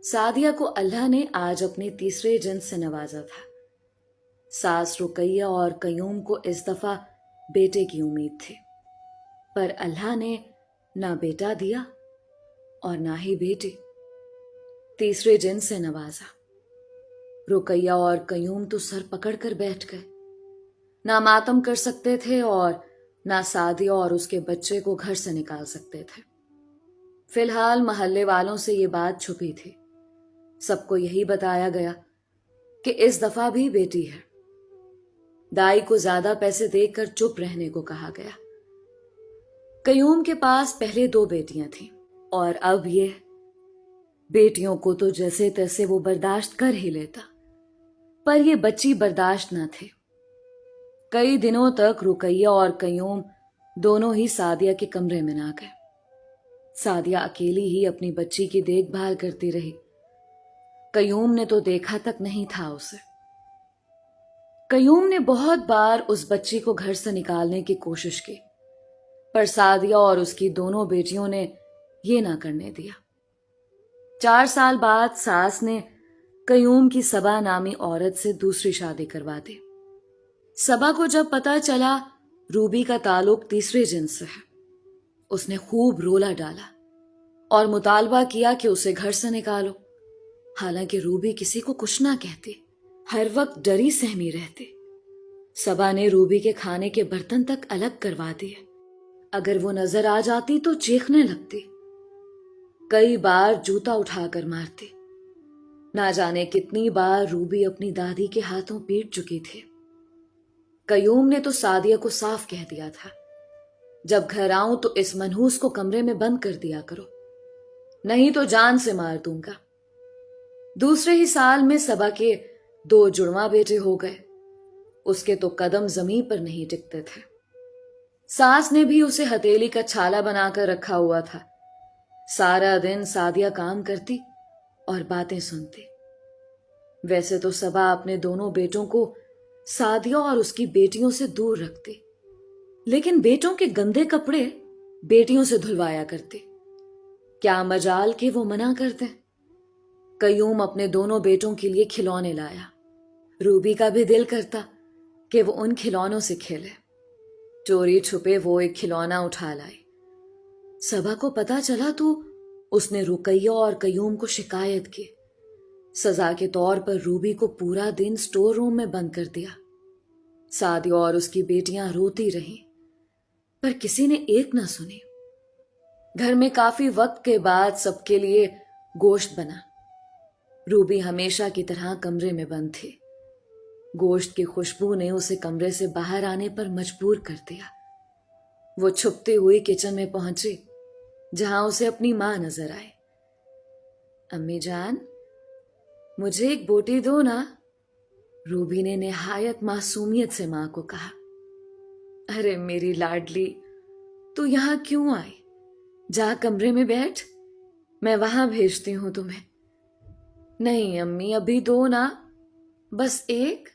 सादिया को अल्लाह ने आज अपने तीसरे जिन्स से नवाजा था। सास रुकैया और कयूम को इस दफा बेटे की उम्मीद थी, पर अल्लाह ने ना बेटा दिया और ना ही बेटी। तीसरे जिन्स से नवाजा। रुकैया और कयूम तो सर पकड़कर बैठ गए। ना मातम कर सकते थे और ना सादिया और उसके बच्चे को घर से निकाल सकते थे। फिलहाल मोहल्ले वालों से ये बात छुपी थी। सबको यही बताया गया कि इस दफा भी बेटी है। दाई को ज्यादा पैसे देकर चुप रहने को कहा गया। कयूम के पास पहले 2 बेटियां थीं और अब ये बेटियों को तो जैसे तैसे वो बर्दाश्त कर ही लेता, पर ये बच्ची बर्दाश्त न थे। कई दिनों तक रुकैया और कयूम दोनों ही सादिया के कमरे में ना गए। सादिया अकेली ही अपनी बच्ची की देखभाल करती रही। कयूम ने तो देखा तक नहीं था उसे। कयूम ने बहुत बार उस बच्ची को घर से निकालने की कोशिश की, पर सादिया और उसकी दोनों बेटियों ने ये ना करने दिया। 4 साल बाद सास ने कयूम की सबा नामी औरत से दूसरी शादी करवा दी। सबा को जब पता चला रूबी का ताल्लुक तीसरे जिन्स से है, उसने खूब रोला डाला और मुतालबा किया कि उसे घर से निकालो। हालांकि रूबी किसी को कुछ ना कहती, हर वक्त डरी सहमी रहती। सबा ने रूबी के खाने के बर्तन तक अलग करवा दिए। अगर वो नजर आ जाती तो चीखने लगती। कई बार जूता उठाकर मारती। ना जाने कितनी बार रूबी अपनी दादी के हाथों पीट चुकी थी। कयूम ने तो सादिया को साफ कह दिया था, जब घर आऊं तो इस मनहूस को कमरे में बंद कर दिया करो, नहीं तो जान से मार दूंगा। दूसरे ही साल में सबा के 2 जुड़वा बेटे हो गए। उसके तो कदम जमीन पर नहीं टिकते थे। सास ने भी उसे हथेली का छाला बनाकर रखा हुआ था। सारा दिन सादिया काम करती और बातें सुनती। वैसे तो सबा अपने दोनों बेटों को सादिया और उसकी बेटियों से दूर रखती, लेकिन बेटों के गंदे कपड़े बेटियों से धुलवाया करती। क्या मजाल कि वो मना करते। कयूम अपने दोनों बेटों के लिए खिलौने लाया। रूबी का भी दिल करता कि वो उन खिलौनों से खेले। चोरी छुपे वो एक खिलौना उठा लाई। सबा को पता चला तो उसने रुकैया और कयूम को शिकायत की। सजा के तौर पर रूबी को पूरा दिन स्टोर रूम में बंद कर दिया। सादिया और उसकी बेटियां रोती रहीं, पर किसी ने एक ना सुनी। घर में काफी वक्त के बाद सबके लिए गोश्त बना। रूबी हमेशा की तरह कमरे में बंद थी। गोश्त की खुशबू ने उसे कमरे से बाहर आने पर मजबूर कर दिया। वो छुपती हुई किचन में पहुंची, जहां उसे अपनी मां नजर आई। अम्मी जान, मुझे एक बोटी दो ना, रूबी ने निहायत मासूमियत से मां को कहा। अरे मेरी लाडली, तू यहां क्यों आई? जा कमरे में बैठ, मैं वहां भेजती हूं तुम्हें। नहीं अम्मी, अभी दो ना, बस एक।